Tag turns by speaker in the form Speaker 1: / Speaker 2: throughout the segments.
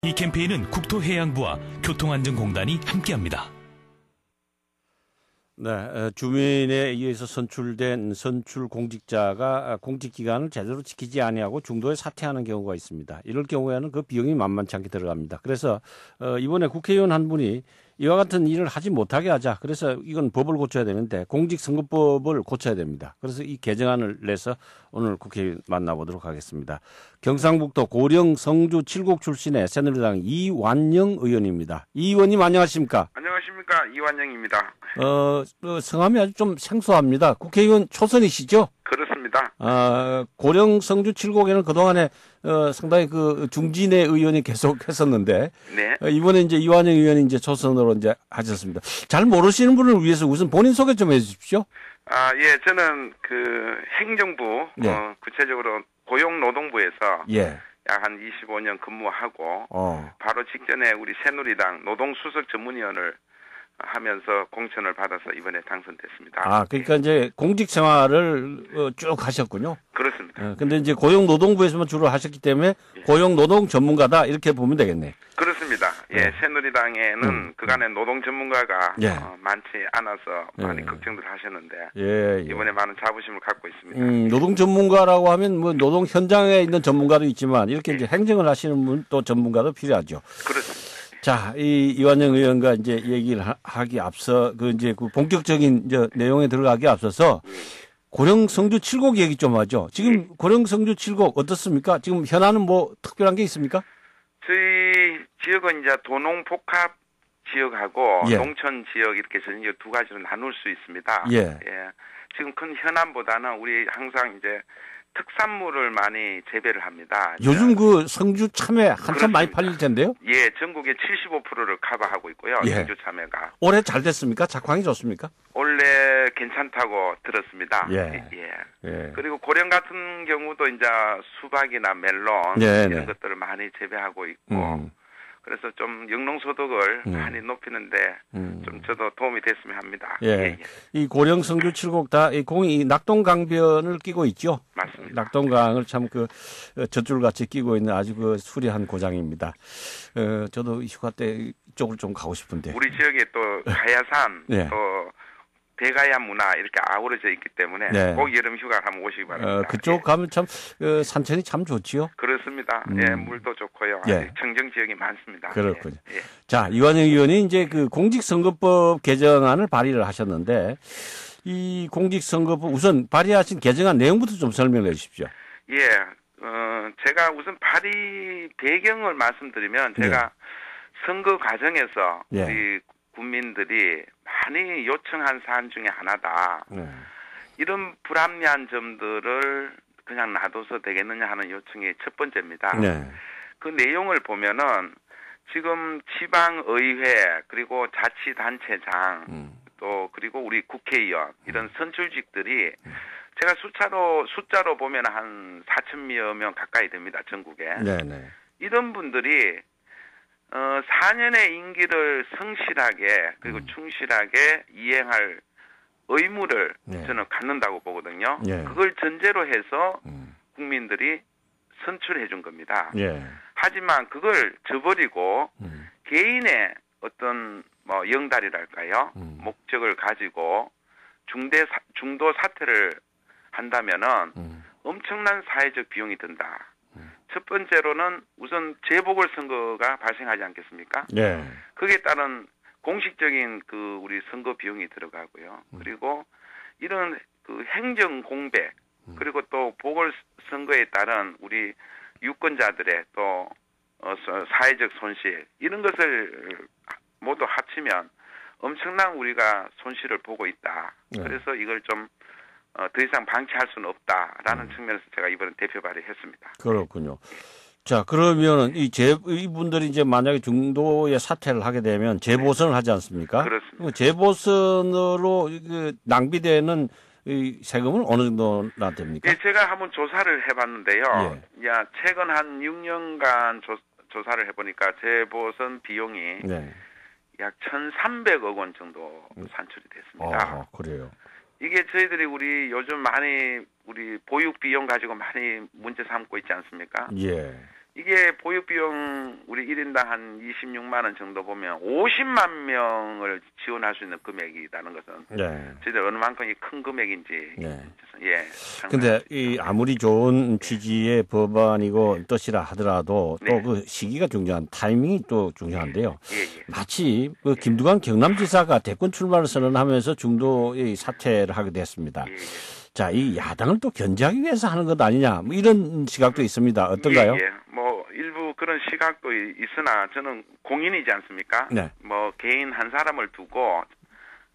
Speaker 1: 이 캠페인은 국토해양부와 교통안전공단이 함께합니다.
Speaker 2: 네, 주민에 의해서 선출된 선출 공직자가 공직 기간을 제대로 지키지 아니하고 중도에 사퇴하는 경우가 있습니다. 이럴 경우에는 그 비용이 만만치 않게 들어갑니다. 그래서 이번에 국회의원 한 분이 이와 같은 일을 하지 못하게 하자. 그래서 이건 법을 고쳐야 되는데 공직선거법을 고쳐야 됩니다. 그래서 이 개정안을 내서 오늘 국회의원 만나보도록 하겠습니다. 경상북도 고령 성주 칠곡 출신의 새누리당 이완영 의원입니다. 이 의원님 안녕하십니까?
Speaker 3: 안녕하십니까, 이완영입니다.
Speaker 2: 성함이 아주 좀 생소합니다. 국회의원 초선이시죠?
Speaker 3: 그렇습니다.
Speaker 2: 고령 성주 칠곡에는 그동안에 상당히 그 중진의 의원이 계속 했었는데
Speaker 3: 네.
Speaker 2: 이번에 이제 이완영 의원이 이제 초선으로 이제 하셨습니다. 잘 모르시는 분을 위해서 우선 본인 소개 좀 해주십시오.
Speaker 3: 예, 저는 그 행정부,
Speaker 2: 네.
Speaker 3: 구체적으로 고용노동부에서
Speaker 2: 예.
Speaker 3: 약 한 25년 근무하고 바로 직전에 우리 새누리당 노동수석 전문위원을 하면서 공천을 받아서 이번에 당선됐습니다.
Speaker 2: 그러니까 이제 공직 생활을 쭉 하셨군요.
Speaker 3: 그렇습니다.
Speaker 2: 근데 이제 고용노동부에서만 주로 하셨기 때문에 고용노동 전문가다 이렇게 보면 되겠네.
Speaker 3: 그렇습니다. 예, 새누리당에는 그간의 노동 전문가가
Speaker 2: 예.
Speaker 3: 많지 않아서 많이 걱정들 하셨는데
Speaker 2: 예.
Speaker 3: 이번에 많은 자부심을 갖고 있습니다.
Speaker 2: 노동 전문가라고 하면 뭐 노동 현장에 있는 전문가도 있지만 이렇게 이제 행정을 하시는 분 또 전문가도 필요하죠.
Speaker 3: 그렇습니다.
Speaker 2: 자, 이완영 의원과 이제 얘기를 하기 앞서 그 이제 그 본격적인 이제 내용에 들어가기 앞서서 고령 성주 칠곡 얘기 좀 하죠. 지금 고령 성주 칠곡 어떻습니까? 지금 현안은 뭐 특별한 게 있습니까?
Speaker 3: 저희 지역은 이제 도농복합 지역하고
Speaker 2: 예.
Speaker 3: 농촌 지역 이렇게 저는 이제 두 가지로 나눌 수 있습니다.
Speaker 2: 예.
Speaker 3: 지금 큰 현안보다는 우리 항상 이제 특산물을 많이 재배를 합니다.
Speaker 2: 요즘 그 성주 참외 한참
Speaker 3: 그렇습니다.
Speaker 2: 많이 팔릴 텐데요.
Speaker 3: 예, 전국의 75%를 커버하고 있고요.
Speaker 2: 예.
Speaker 3: 성주 참외가.
Speaker 2: 올해 잘 됐습니까? 작황이 좋습니까?
Speaker 3: 원래 괜찮다고 들었습니다.
Speaker 2: 예.
Speaker 3: 그리고 고령 같은 경우도 이제 수박이나 멜론
Speaker 2: 네,
Speaker 3: 이런
Speaker 2: 네.
Speaker 3: 것들을 많이 재배하고 있고 그래서 좀 영농소득을 많이 높이는데 좀 저도 도움이 됐으면 합니다.
Speaker 2: 예. 이 고령 성주 칠곡 다 이 공이 낙동강변을 끼고 있죠.
Speaker 3: 맞습니다.
Speaker 2: 낙동강을 참 그 젖줄같이 끼고 있는 아주 그 수려한 고장입니다. 저도 휴가 때 이쪽으로 좀 가고 싶은데.
Speaker 3: 우리 지역에 또 가야산
Speaker 2: 네.
Speaker 3: 또 대가야 문화 이렇게 아우러져 있기 때문에
Speaker 2: 네.
Speaker 3: 꼭 여름 휴가 한번 오시기 바랍니다.
Speaker 2: 그쪽 가면 참 산천이 참 좋지요.
Speaker 3: 그렇습니다. 예, 물도 좋고요.
Speaker 2: 예.
Speaker 3: 아직 청정 지역이 많습니다.
Speaker 2: 그렇군요.
Speaker 3: 예.
Speaker 2: 자, 이완영 의원이 이제 그 공직선거법 개정안을 발의를 하셨는데 이 공직선거법 우선 발의하신 개정안 내용부터 좀 설명해 주십시오.
Speaker 3: 예, 제가 우선 발의 배경을 말씀드리면 제가 선거 과정에서
Speaker 2: 예.
Speaker 3: 우리 국민들이 많이 요청한 사안 중에 하나다. 이런 불합리한 점들을 그냥 놔둬서 되겠느냐 하는 요청이 첫 번째입니다.
Speaker 2: 네.
Speaker 3: 그 내용을 보면은 지금 지방의회 그리고 자치단체장 또 그리고 우리 국회의원 이런 선출직들이 제가 숫자로 보면 한 4천여 명 가까이 됩니다. 전국에.
Speaker 2: 네네.
Speaker 3: 이런 분들이 4년의 임기를 성실하게 그리고 충실하게 이행할 의무를 저는 갖는다고 보거든요.
Speaker 2: 예.
Speaker 3: 그걸 전제로 해서 국민들이 선출해 준 겁니다.
Speaker 2: 예.
Speaker 3: 하지만 그걸 저버리고 개인의 어떤 뭐 영달이랄까요? 목적을 가지고 중도 사퇴를 한다면은 엄청난 사회적 비용이 든다. 첫 번째로는 우선 재보궐선거가 발생하지 않겠습니까?
Speaker 2: 네.
Speaker 3: 거기에 따른 공식적인 그 우리 선거 비용이 들어가고요. 그리고 이런 그 행정 공백 그리고 또 보궐선거에 따른 우리 유권자들의 또 사회적 손실 이런 것을 모두 합치면 엄청난 우리가 손실을 보고 있다. 그래서 이걸 좀 더 이상 방치할 수는 없다라는 측면에서 제가 이번에 대표 발의했습니다.
Speaker 2: 그렇군요. 자, 그러면은 이분들이 이제 만약에 중도에 사퇴를 하게 되면 재보선을 하지 않습니까?
Speaker 3: 그렇습니다.
Speaker 2: 재보선으로 낭비되는 이 세금은 어느 정도나 됩니까?
Speaker 3: 예, 제가 한번 조사를 해봤는데요.
Speaker 2: 예.
Speaker 3: 최근 한 6년간 조사를 해보니까 재보선 비용이 약 1,300억 원 정도 산출이 됐습니다.
Speaker 2: 그래요.
Speaker 3: 이게 저희들이 우리 요즘 많이 우리 보육 비용 가지고 많이 문제 삼고 있지 않습니까?
Speaker 2: 예.
Speaker 3: 이게 보육 비용 우리 1인당 한 26만 원 정도 보면 50만 명을 지원할 수 있는 금액이라는 것은
Speaker 2: 네.
Speaker 3: 저희들 어느 만큼이 큰 금액인지
Speaker 2: 네.
Speaker 3: 예.
Speaker 2: 근데 이 아무리 좋은 취지의 법안이고 뜻이라 하더라도
Speaker 3: 네.
Speaker 2: 또 그 시기가 중요한 타이밍이 또 중요한데요.
Speaker 3: 예.
Speaker 2: 마치 그 김두관 경남지사가 대권 출마를 선언하면서 중도의 사퇴를 하게 됐습니다.
Speaker 3: 예.
Speaker 2: 자, 이 야당을 또 견제하기 위해서 하는 것 아니냐, 뭐 이런 시각도 있습니다. 어떤가요?
Speaker 3: 예. 뭐 일부 그런 시각도 있으나 저는 공인이지 않습니까?
Speaker 2: 네.
Speaker 3: 뭐 개인 한 사람을 두고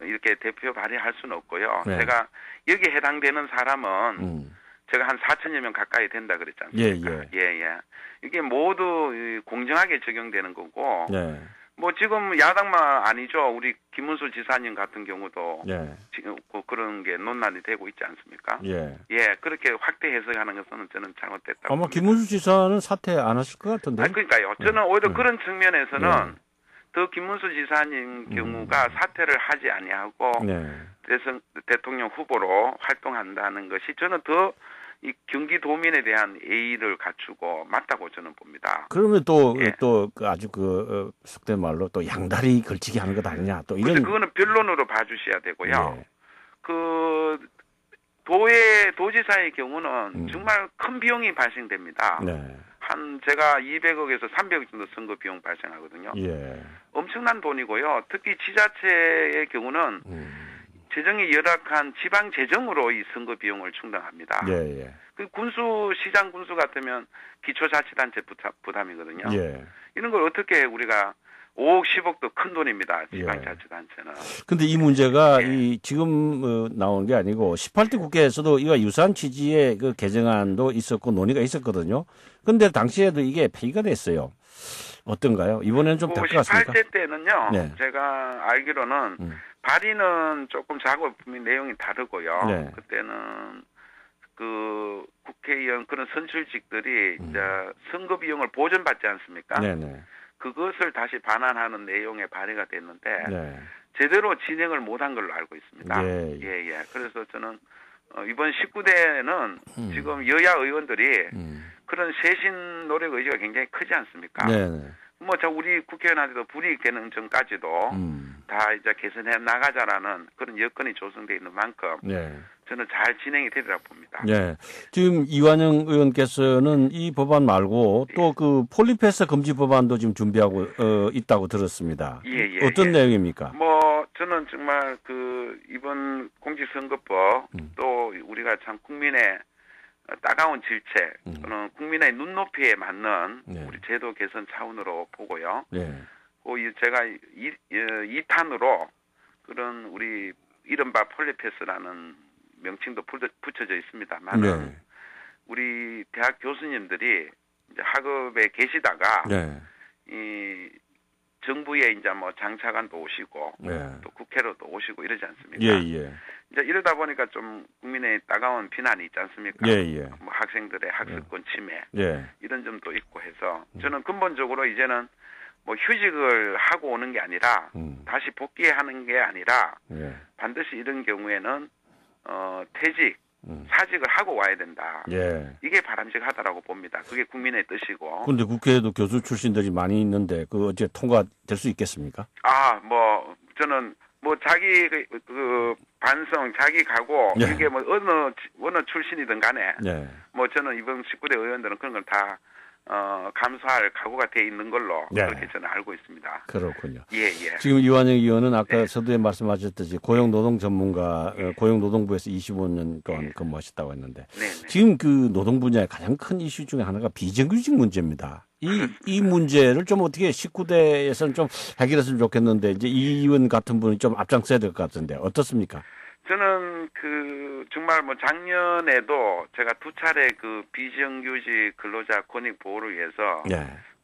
Speaker 3: 이렇게 대표 발의할 수는 없고요.
Speaker 2: 네.
Speaker 3: 제가 여기에 해당되는 사람은 제가 한 4천여 명 가까이 된다 그랬지 않습니까? 예. 이게 모두 공정하게 적용되는 거고
Speaker 2: 네.
Speaker 3: 뭐 지금 야당만 아니죠. 우리 김문수 지사님 같은 경우도
Speaker 2: 네.
Speaker 3: 지금 그런 게 논란이 되고 있지 않습니까?
Speaker 2: 예.
Speaker 3: 예, 그렇게 확대 해석하는 것은 저는 잘못됐다고.
Speaker 2: 아마
Speaker 3: 봅니다.
Speaker 2: 김문수 지사는 사퇴 안 하실 것 같은데.
Speaker 3: 그러니까요. 저는 오히려
Speaker 2: 네.
Speaker 3: 그런 측면에서는
Speaker 2: 네.
Speaker 3: 더 김문수 지사님 경우가 사퇴를 하지 아니하고
Speaker 2: 네.
Speaker 3: 대통령 후보로 활동한다는 것이 저는 더 이 경기도민에 대한 예의를 갖추고 맞다고 저는 봅니다.
Speaker 2: 그러면 또,
Speaker 3: 예.
Speaker 2: 또, 아주 속된 말로 또 양다리 걸치기 하는 것 아니냐, 또 이런.
Speaker 3: 그거는 변론으로 봐주셔야 되고요.
Speaker 2: 예.
Speaker 3: 그, 도지사의 경우는 정말 큰 비용이 발생됩니다.
Speaker 2: 네.
Speaker 3: 제가 200억에서 300억 정도 선거 비용 발생하거든요.
Speaker 2: 예.
Speaker 3: 엄청난 돈이고요. 특히 지자체의 경우는 재정이 열악한 지방 재정으로 이 선거 비용을 충당합니다.
Speaker 2: 예.
Speaker 3: 그 시장 군수 같으면 기초자치단체 부담이거든요.
Speaker 2: 예.
Speaker 3: 이런 걸 어떻게 우리가 5억, 10억도 큰 돈입니다. 지방자치단체는.
Speaker 2: 근데 이 문제가
Speaker 3: 예.
Speaker 2: 지금 나온 게 아니고 18대 국회에서도 이와 유사한 취지의 그 개정안도 있었고 논의가 있었거든요. 근데 당시에도 이게 폐기가 됐어요. 어떤가요? 이번에는 좀 될 것 같습니까?
Speaker 3: 18대 때는요.
Speaker 2: 네.
Speaker 3: 제가 알기로는 발의는 조금 작업이 내용이 다르고요.
Speaker 2: 네.
Speaker 3: 그때는 그 국회의원 그런 선출직들이 이제 선거 비용을 보전받지 않습니까?
Speaker 2: 네네.
Speaker 3: 그것을 다시 반환하는 내용의 발의가 됐는데
Speaker 2: 네.
Speaker 3: 제대로 진행을 못한 걸로 알고 있습니다.
Speaker 2: 예.
Speaker 3: 그래서 저는 이번 19대는 지금 여야 의원들이 그런 쇄신 노력 의지가 굉장히 크지 않습니까?
Speaker 2: 네네.
Speaker 3: 우리 국회의원한테도 불이익 되는 점까지도 다 이제 개선해 나가자라는 그런 여건이 조성되어 있는 만큼
Speaker 2: 네.
Speaker 3: 저는 잘 진행이 되리라고 봅니다.
Speaker 2: 네. 지금 이완영 의원께서는 이 법안 말고 또 그 폴리페서 금지 법안도 지금 준비하고 있다고 들었습니다. 어떤 내용입니까?
Speaker 3: 저는 정말 이번 공직선거법 또 우리가 참 국민의 따가운 질책 또는 국민의 눈높이에 맞는 우리 제도 개선 차원으로 보고요.
Speaker 2: 네.
Speaker 3: 제가 2탄으로 그런 우리 이른바 폴리페스라는 명칭도 붙여져 있습니다만
Speaker 2: 네.
Speaker 3: 우리 대학 교수님들이 이제 학업에 계시다가 이 정부에 이제 장차관도 오시고 또 국회로도 오시고 이러지 않습니까? 이제 이러다 보니까 좀 국민의 따가운 비난이 있지 않습니까? 학생들의 학습권 침해 이런 점도 있고 해서 저는 근본적으로 이제는 휴직을 하고 오는 게 아니라 다시 복귀하는 게 아니라 반드시 이런 경우에는 퇴직, 사직을 하고 와야 된다. 이게 바람직하다라고 봅니다. 그게 국민의 뜻이고.
Speaker 2: 그런데 국회에도 교수 출신들이 많이 있는데 어째 통과될 수 있겠습니까?
Speaker 3: 저는 자기 반성, 자기 각오 이게 어느 출신이든 간에 저는 이번 19대 의원들은 그런 걸 다 감수할 각오가 돼 있는 걸로 그렇게 저는 알고 있습니다.
Speaker 2: 그렇군요.
Speaker 3: 예.
Speaker 2: 지금 이완영 의원은 아까 서두에 말씀하셨듯이 고용노동 전문가, 고용노동부에서 25년 동안 근무하셨다고 했는데 지금 그 노동 분야의 가장 큰 이슈 중에 하나가 비정규직 문제입니다. 이 문제를 좀 어떻게 19대에서는 좀 해결했으면 좋겠는데 이제 이 의원 같은 분이 좀 앞장서야 될 것 같은데 어떻습니까?
Speaker 3: 저는 정말 작년에도 제가 2차례 비정규직 근로자 권익 보호를 위해서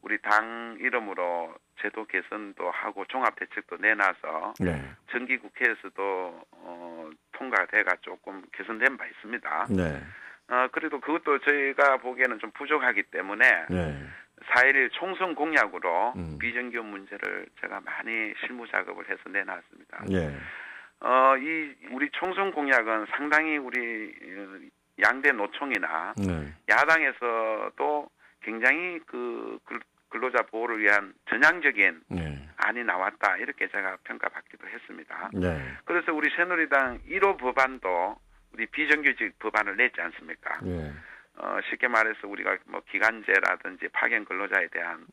Speaker 3: 우리 당 이름으로 제도 개선도 하고 종합대책도 내놔서 정기국회에서도 통과돼가 조금 개선된 바 있습니다. 그래도 그것도 저희가 보기에는 좀 부족하기 때문에 4.11 총선 공약으로 비정규 문제를 제가 많이 실무 작업을 해서 내놨습니다. 우리 총선 공약은 상당히 우리 양대 노총이나 야당에서도 굉장히 그 근로자 보호를 위한 전향적인
Speaker 2: 네.
Speaker 3: 안이 나왔다 이렇게 제가 평가받기도 했습니다.
Speaker 2: 네.
Speaker 3: 그래서 우리 새누리당 1호 법안도 우리 비정규직 법안을 냈지 않습니까?
Speaker 2: 네.
Speaker 3: 쉽게 말해서 우리가 뭐 기간제라든지 파견 근로자에 대한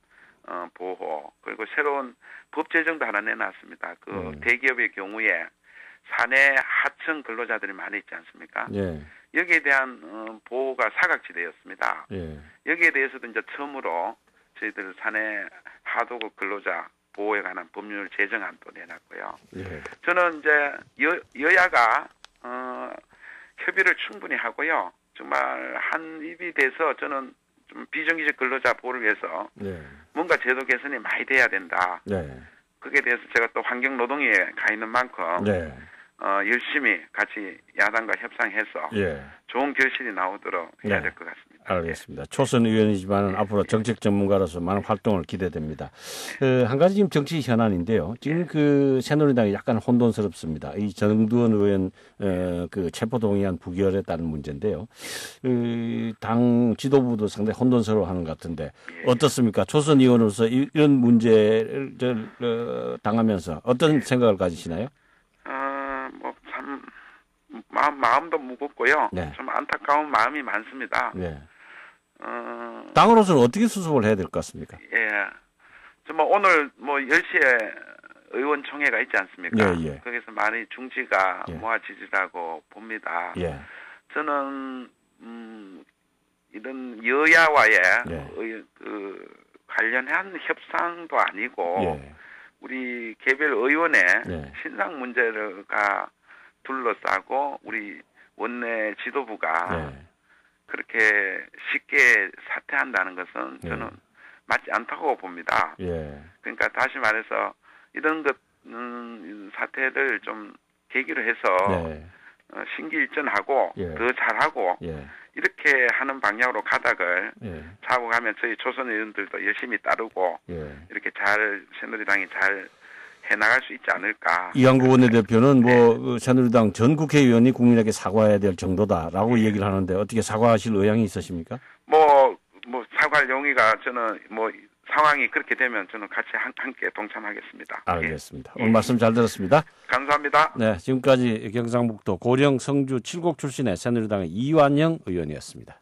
Speaker 3: 보호 그리고 새로운 법 제정도 하나 내놨습니다. 그 대기업의 경우에 사내 하청 근로자들이 많이 있지 않습니까?
Speaker 2: 네.
Speaker 3: 여기에 대한 보호가 사각지대였습니다.
Speaker 2: 네.
Speaker 3: 여기에 대해서도 이제 처음으로 저희들 사내 하도급 근로자 보호에 관한 법률 제정안도 내놨고요.
Speaker 2: 네.
Speaker 3: 저는 이제 여야가 협의를 충분히 하고요. 정말 한 입이 돼서 저는 좀 비정규직 근로자 보호를 위해서
Speaker 2: 네.
Speaker 3: 뭔가 제도 개선이 많이 돼야 된다.
Speaker 2: 네.
Speaker 3: 그게 대해서 제가 또 환경노동위에 가 있는 만큼
Speaker 2: 네.
Speaker 3: 열심히 같이 야당과 협상해서
Speaker 2: 예.
Speaker 3: 좋은 결실이 나오도록 해야
Speaker 2: 네.
Speaker 3: 될 것 같습니다.
Speaker 2: 알겠습니다. 초선 의원이지만 앞으로 정책 전문가로서 많은 활동을 기대됩니다. 한 가지 지금 정치 현안인데요. 지금 그 새누리당이 약간 혼돈스럽습니다. 이 정두원 의원 그 체포 동의안 부결에 따른 문제인데요. 당 지도부도 상당히 혼돈스러워하는 것 같은데 어떻습니까? 초선 의원으로서 이런 문제를 당하면서 어떤 생각을 가지시나요?
Speaker 3: 뭐 참 마음도 무겁고요.
Speaker 2: 네.
Speaker 3: 좀 안타까운 마음이 많습니다.
Speaker 2: 네. 당으로서는 어떻게 수습을 해야 될 것 같습니까?
Speaker 3: 예. 정말 오늘 뭐 10시에 의원총회가 있지 않습니까?
Speaker 2: 예, 예.
Speaker 3: 거기서 많이 중지가
Speaker 2: 예.
Speaker 3: 모아지리라고 봅니다.
Speaker 2: 예.
Speaker 3: 저는 이런 여야와의
Speaker 2: 예.
Speaker 3: 관련한 협상도 아니고
Speaker 2: 예.
Speaker 3: 우리 개별 의원의
Speaker 2: 예.
Speaker 3: 신상 문제가 둘러싸고 우리 원내 지도부가
Speaker 2: 예.
Speaker 3: 그렇게 쉽게 사퇴한다는 것은 저는
Speaker 2: 예.
Speaker 3: 맞지 않다고 봅니다.
Speaker 2: 예.
Speaker 3: 그러니까 다시 말해서 이런 것 사태를 좀 계기로 해서
Speaker 2: 네.
Speaker 3: 신기일전하고
Speaker 2: 예.
Speaker 3: 더 잘하고
Speaker 2: 예.
Speaker 3: 이렇게 하는 방향으로 가닥을
Speaker 2: 예.
Speaker 3: 잡아가면 저희 초선 의원들도 열심히 따르고
Speaker 2: 예.
Speaker 3: 이렇게 잘 새누리당이 잘 해나갈 수 있지 않을까.
Speaker 2: 이한구 원내대표는 뭐 새누리당 전 국회의원이 국민에게 사과해야 될 정도다라고 얘기를 하는데 어떻게 사과하실 의향이 있으십니까?
Speaker 3: 뭐 사과할 용의가 저는 뭐 상황이 그렇게 되면 저는 같이 함께 동참하겠습니다.
Speaker 2: 알겠습니다. 오늘 말씀 잘 들었습니다.
Speaker 3: 감사합니다.
Speaker 2: 네, 지금까지 경상북도 고령 성주 칠곡 출신의 새누리당의 이완영 의원이었습니다.